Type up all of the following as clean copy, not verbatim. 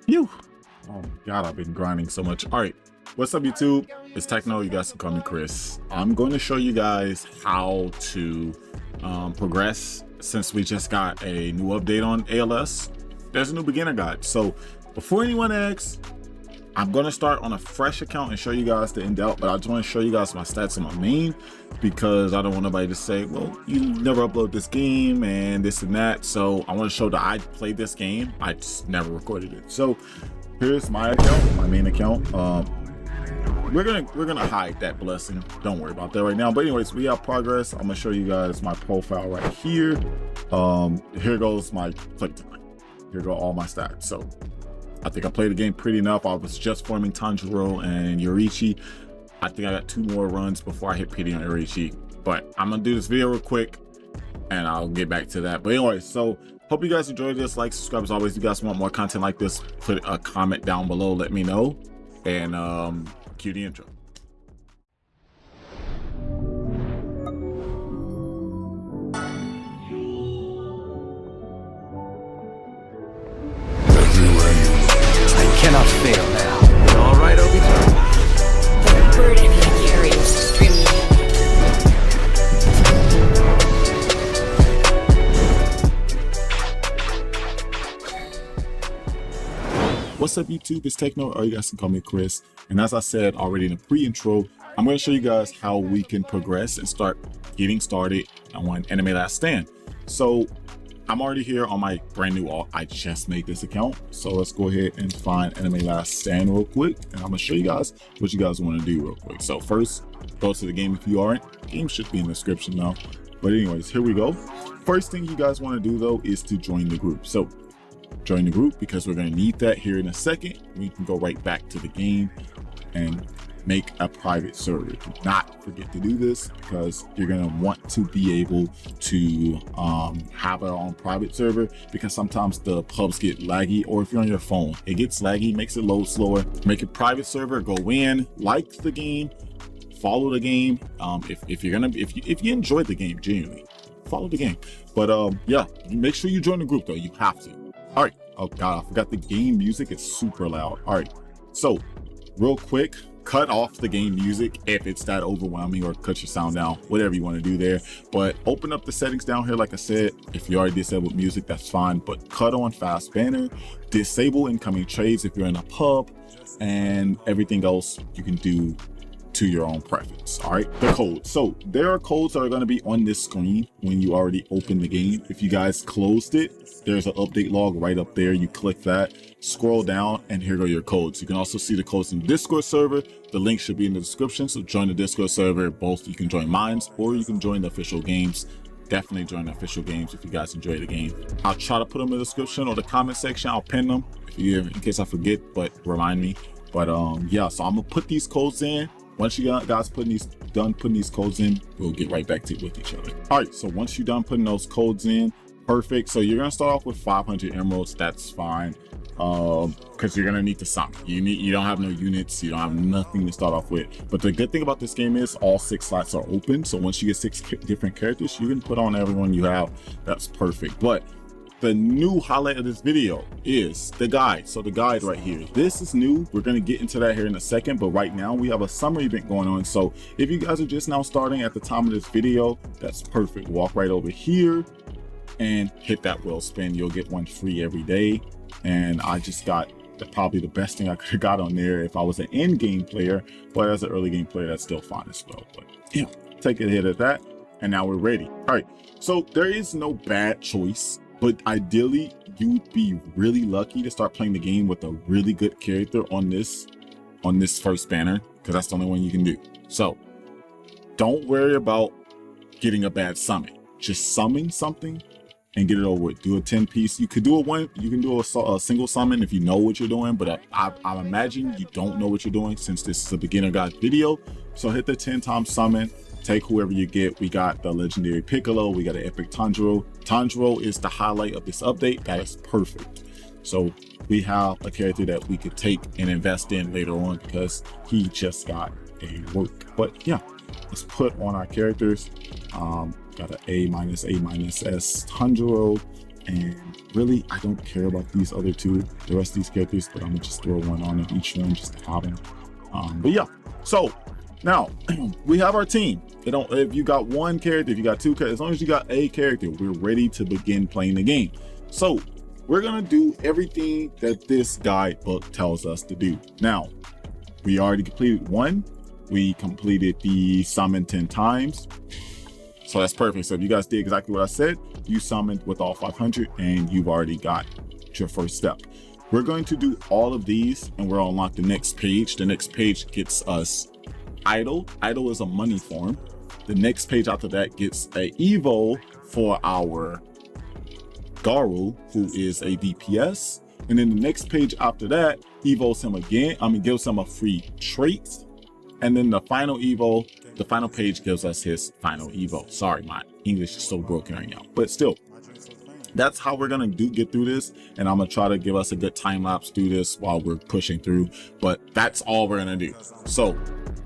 Phew. Oh my God, I've been grinding so much. All right, what's up YouTube? It's Techno, you guys can call me Chris. I'm going to show you guys how to progress since we just got a new update on ALS. There's a new beginner guide. So before anyone asks, I'm going to start on a fresh account and show you guys the in-depth, but I just want to show you guys my stats on my main because I don't want nobody to say, well, you never upload this game and this and that. So I want to show that I played this game. I just never recorded it. So here's my account, my main account. We're gonna hide that blessing. Don't worry about that right now. But anyways, we have progress. I'm gonna show you guys my profile right here. Here goes my playtime. Here go all my stats. So I think I played the game pretty enough. I was just forming Tundra and Yorichi. I think I got 2 more runs before I hit PD on Yorichi. But I'm gonna do this video real quick and I'll get back to that. But anyway, so hope you guys enjoyed this. Like, subscribe as always. If you guys want more content like this, put a comment down below, let me know. And cue the intro. I cannot fail now. All right, Obi-Wan. The burden he carries extremely. What's up YouTube, it's Techno, or you guys can call me Chris. And as I said already in the pre-intro, I'm going to show you guys how we can progress and start getting started on Anime Last Stand. So I'm already here on my brand new I just made this account. So let's go ahead and find Anime Last Stand real quick. And I'm going to show you guys what you guys want to do real quick. So first, go to the game if you aren't. The game should be in the description now. But anyways, here we go. First thing you guys want to do though is to join the group. So join the group because we're going to need that here in a second. We can go right back to the game and make a private server. Do not forget to do this because you're going to want to be able to have our own private server, because sometimes the pubs get laggy, or if you're on your phone it gets laggy, makes it load slower. Make a private server, go in, like the game, follow the game. If you enjoy the game, genuinely follow the game. But yeah, make sure you join the group though. You have to. All right. Oh God, I forgot the game music. It's super loud. All right. So real quick, cut off the game music if it's that overwhelming, or cut your sound down, whatever you want to do there. But open up the settings down here. Like I said, if you already disabled music, that's fine. But cut on fast banner, disable incoming trades if you're in a pub, and everything else you can do to your own preference. All right, the code. So there are codes that are going to be on this screen when you already open the game. If you guys closed it, there's an update log right up there. You click that, scroll down, and here go your codes. You can also see the codes in the Discord server. The link should be in the description. So join the Discord server. Both, you can join mines or you can join the official games. Definitely join the official games if you guys enjoy the game. I'll try to put them in the description or the comment section. I'll pin them in case I forget, but remind me. But yeah, so I'm gonna put these codes in. Once you guys done putting these codes in, we'll get right back to it with each other. All right, so once you're done putting those codes in, perfect. So you're gonna start off with 500 emeralds. That's fine, because you're gonna need to summon. You don't have no units. You don't have nothing to start off with. But the good thing about this game is all 6 slots are open. So once you get 6 different characters, you can put on everyone you have. That's perfect. But the new highlight of this video is the guide. So the guide right here, this is new. We're going to get into that here in a second, but right now we have a summer event going on. So if you guys are just now starting at the time of this video, that's perfect. Walk right over here and hit that wheel spin. You'll get 1 free every day. And I just got probably the best thing I could have got on there if I was an end game player, but as an early game player, that's still fine as well. But yeah, take a hit at that. And now we're ready. All right, so there is no bad choice. But ideally, you'd be really lucky to start playing the game with a really good character on this first banner, because that's the only one you can do. So don't worry about getting a bad summon. Just summon something and get it over with. Do a 10-piece. You could do a single summon if you know what you're doing, but I imagine you don't know what you're doing since this is a beginner guide video. So hit the 10-time summon. Take whoever you get. We got the legendary Piccolo. We got an epic Tundra. Tundra is the highlight of this update. That is perfect. So we have a character that we could take and invest in later on because he just got a work. But yeah, let's put on our characters. Got an A-S Tundra. And really, I don't care about these other two, the rest of these characters, but I'm gonna just throw one on of each one just to have them. But yeah, so now we have our team. If you got one character, if you got two characters, as long as you got a character, we're ready to begin playing the game. So we're gonna do everything that this guidebook tells us to do. Now, we already completed one. We completed the summon 10 times. So that's perfect. So if you guys did exactly what I said, you summoned with all 500 and you've already got your first step. We're going to do all of these and we'll unlock the next page. The next page gets us idol. Idol is a money form. The next page after that gets a Evo for our Garu, who is a DPS. And then the next page after that evos him again. Gives him a free trait. And then the final Evo, the final page gives us his final Evo. Sorry, my English is so broken right now, but still, that's how we're gonna get through this. And I'm gonna try to give us a good time lapse through this while we're pushing through, but that's all we're gonna do. So,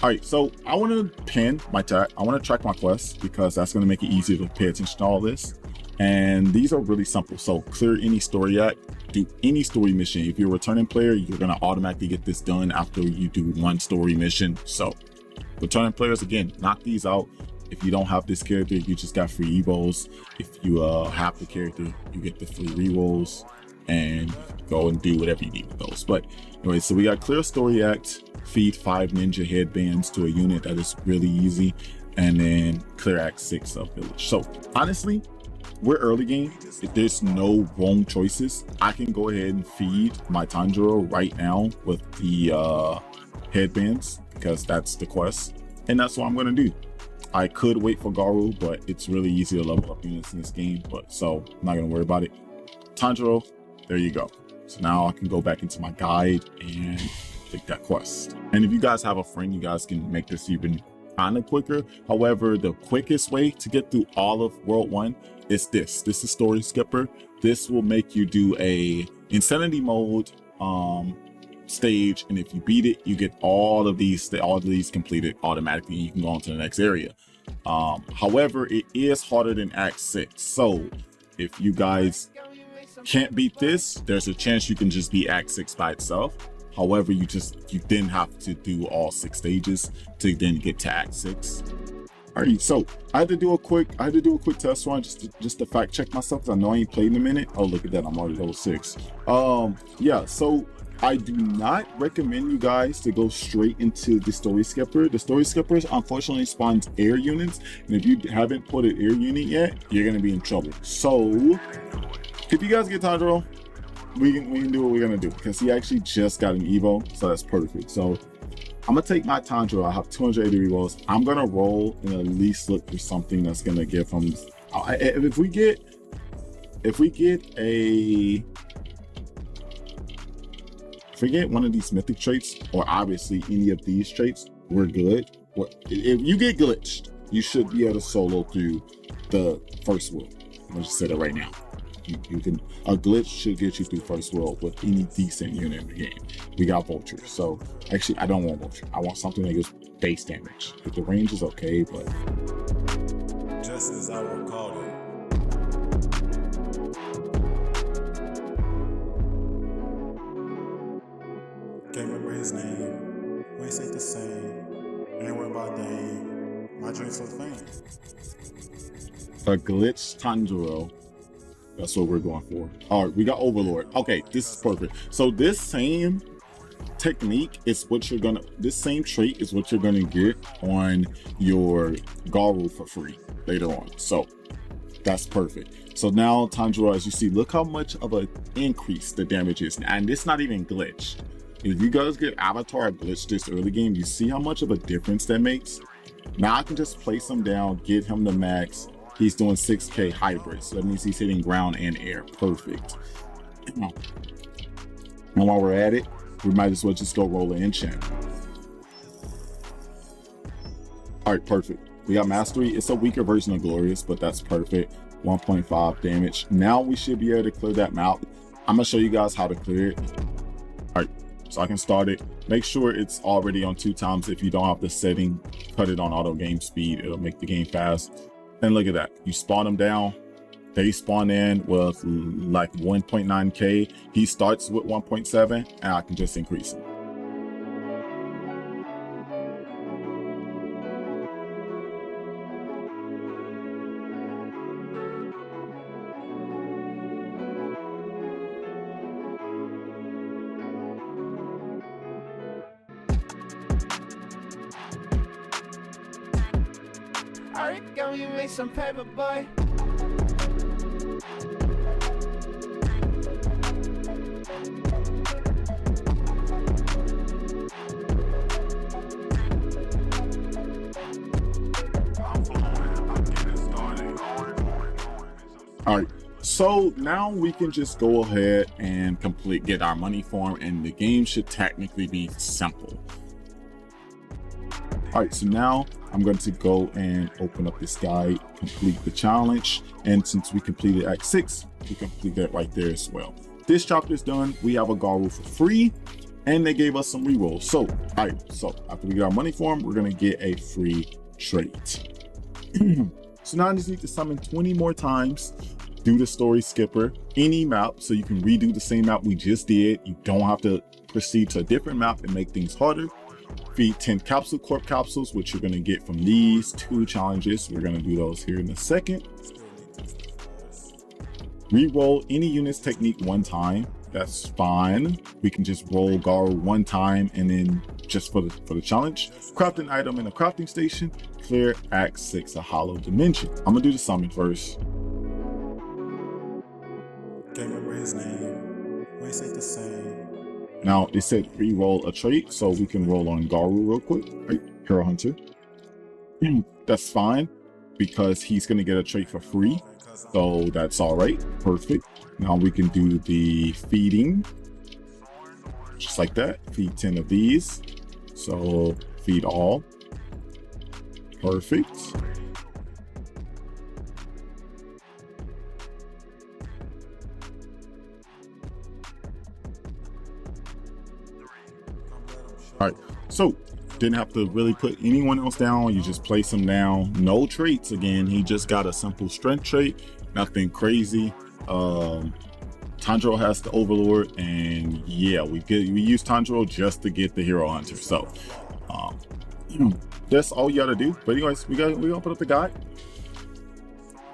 all right, so I wanna pin my tag. I wanna track my quests because that's gonna make it easier to pay attention to all this. And these are really simple. So clear any story act, do any story mission. If you're a returning player, you're gonna automatically get this done after you do one story mission. So returning players, again, knock these out. If you don't have this character, you just got free evos. If you have the character, you get the free rerolls and go and do whatever you need with those. But anyway, so we got clear story act, feed 5 ninja headbands to a unit. That is really easy. And then clear act 6 of village. So honestly, we're early game. If there's no wrong choices, I can go ahead and feed my Tundra right now with the headbands because that's the quest. And that's what I'm gonna do. I could wait for Garu, but it's really easy to level up units in this game. But so I'm not gonna worry about it. Tundra, there you go. So now I can go back into my guide and take that quest. And if you guys have a friend, you guys can make this even kind of quicker. However, the quickest way to get through all of World 1 is this. This is Story Skipper. This will make you do a Insanity mode stage, and if you beat it, you get all of these completed automatically. You can go on to the next area. However, it is harder than Act 6. So if you guys can't beat this, there's a chance you can just beat Act 6 by itself. However, you then have to do all 6 stages to then get to Act 6. All right, so I had to do a quick test run just to fact check myself because I know I ain't played in a minute. Oh, look at that, I'm already level 6. Yeah, so I do not recommend you guys to go straight into the Story Skipper. The Story Skipper unfortunately spawns air units, and if you haven't put an air unit yet, you're gonna be in trouble. So if you guys get Tundra, we can do what we're gonna do because he actually just got an Evo, so that's perfect. So I'm gonna take my Tundra. I have 280 rerolls. I'm gonna roll and at least look for something that's gonna give him. If we get one of these mythic traits, or obviously any of these traits, we're good. If you get glitched, you should be able to solo through the first world. I'll just say that right now. A glitch should get you through first world with any decent unit in the game. We got vulture, so actually I don't want vulture. I want something that gives base damage. If the range is okay, but just as I recalled it. Can't remember his name. Ways ain't the same. Ain't worried about name. My dreams for fame. A glitch Tundra. That's what we're going for. All right, we got Overlord. Okay, this is perfect. So this same technique is what you're gonna, this same trait is what you're gonna get on your Garu for free later on. So that's perfect. So now Tundra, as you see, look how much of an increase the damage is. And it's not even glitched. If you guys get Avatar glitched this early game, you see how much of a difference that makes? Now I can just place him down, get him to max. He's doing 6K hybrid, so that means he's hitting ground and air. Perfect. And while we're at it, we might as well just go roll an enchant. All right, perfect. We got Mastery. It's a weaker version of Glorious, but that's perfect. 1.5 damage. Now we should be able to clear that map. I'm gonna show you guys how to clear it. All right, so I can start it. Make sure it's already on 2 times. If you don't have the setting, cut it on auto game speed. It'll make the game fast. And look at that. You spawn them down They spawn in with like 1.9k. He starts with 1.7, and I can just increase it. Alright, go you make some paper, boy. All right, so now we can just go ahead and get our money farm, and the game should technically be simple. All right, so now I'm going to go and open up this guide, complete the challenge, and since we completed Act 6, we complete that right there as well. This chapter is done. We have a Garu for free, and they gave us some rerolls. So, all right, so after we get our money farm, we're going to get a free trait. So now I just need to summon 20 more times, do the story skipper, any map, so you can redo the same map we just did. You don't have to proceed to a different map and make things harder. Feed 10 capsule corp capsules, which you're going to get from these 2 challenges. We're going to do those here in a second. Reroll any unit's technique 1 time. That's fine. We can just roll Garu 1 time and then just for the challenge. Craft an item in a crafting station. Clear Act 6, a hollow dimension. I'm gonna do the summon first. Can't remember his name. Voice ain't the same. Now it said re-roll a trait, so we can roll on Garu real quick. Right, Hero Hunter. That's fine because he's gonna get a trait for free, so that's all right. Perfect. Now we can do the feeding, just like that. Feed 10 of these. So feed all. Perfect. All right, so didn't have to really put anyone else down. You just place him down. No traits again. He just got a simple strength trait, nothing crazy. Tundra has the Overlord, and yeah, we use Tundra just to get the Hero Hunter. So that's all you gotta do. But anyways, we gonna put up the guide.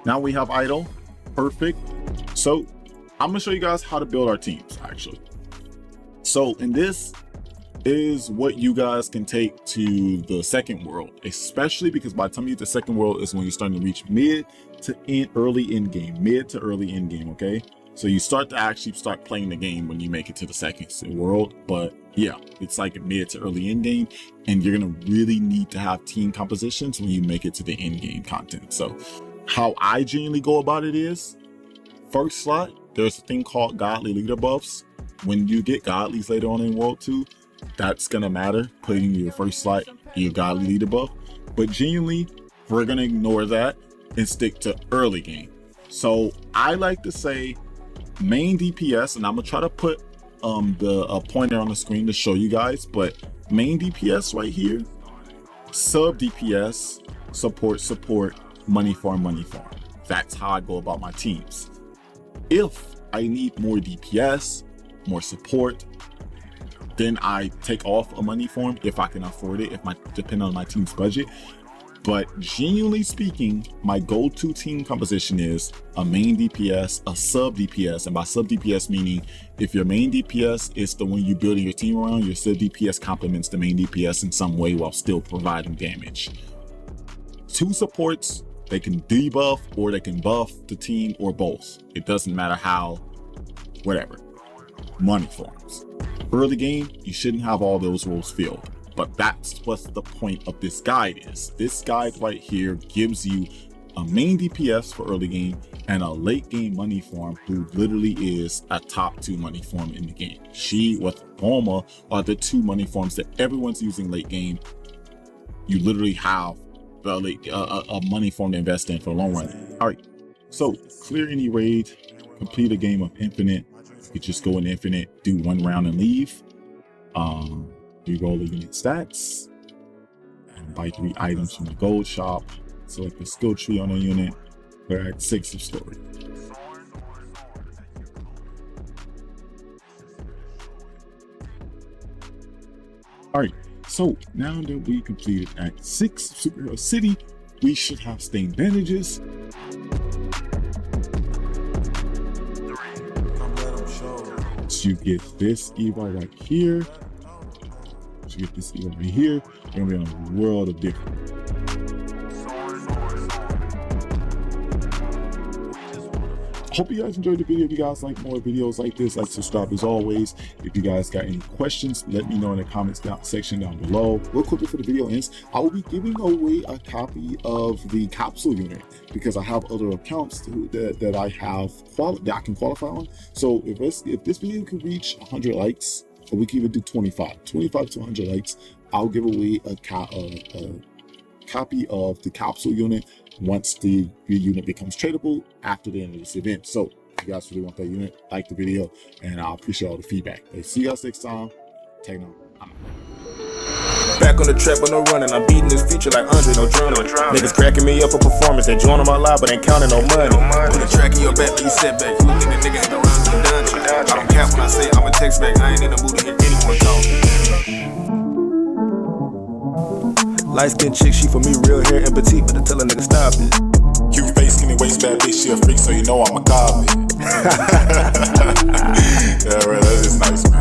Now we have idle. Perfect. So I'm gonna show you guys how to build our teams actually. So in this is what you guys can take to the second world, especially because by the time you get to the second world is when you're starting to reach mid to early end game. Okay, so you start to actually start playing the game when you make it to the second world. But yeah, it's like a mid to early end game, and you're gonna really need to have team compositions when you make it to the end game content. So how I genuinely go about it is, first slot, there's a thing called godly leader buffs. When you get godlies later on in World 2, that's gonna matter, putting your first slot your godly leader buff. But genuinely, we're gonna ignore that and stick to early game. So I like to say main DPS, and I'm gonna try to put the pointer on the screen to show you guys, but main DPS right here, sub DPS, support, money farm. That's how I go about my teams. If I need more DPS, more support, then I take off a money farm if I can afford it, depending on my team's budget. But genuinely speaking, my go-to team composition is a main DPS, a sub DPS, and by sub DPS meaning if your main DPS is the one you're building your team around, your sub DPS complements the main DPS in some way while still providing damage. 2 supports, they can debuff or they can buff the team or both. It doesn't matter how, whatever. Money farms. Early game, you shouldn't have all those roles filled, but that's what the point of this guide is. This guide right here gives you a main DPS for early game and a late game money farm who literally is a top 2 money farm in the game. She with Bulma are the 2 money farms that everyone's using late game. You literally have a money farm to invest in for the long run. All right, so clear any raid, complete a game of infinite. You just go in infinite, do 1 round and leave. You roll the unit stats and buy 3 items from the gold shop. Select the skill tree on a unit. for Act 6 of story. Alright, so now that we completed Act 6 of Superhero City, we should have stained bandages. So you get this Eva right here. So you get this Eva right here. You're gonna be on a world of difference. Hope you guys enjoyed the video. If you guys like more videos like this, like, subscribe as always. If you guys got any questions, let me know in the comments section down below. Real quickly for the video ends, I will be giving away a copy of the capsule unit because I have other accounts that I have that I can qualify on. So if this video can reach 100 likes, or we can even do 25 to 100 likes, I'll give away a copy of the capsule unit once the unit becomes tradable after the end of this event. So if you guys really want that unit, like the video, and I appreciate all the feedback. See you guys next time. Techno, I'm out. Back on the track, but no running. I'm beating this feature like Andre, no drowning. Niggas cracking me up for performance. They join on my live, but ain't counting no money. Put a track in your back, but you set back. You think the nigga ain't around to the dungeon. I don't cap when I say I'm a text back. I ain't in the mood to hear anyone talk. Light skin chick, she for me real hair and petite, but I tell a nigga stop it. Cute face, skinny waist, bad bitch, she a freak, so you know I'm a copy. Yeah, right, that's just nice, man.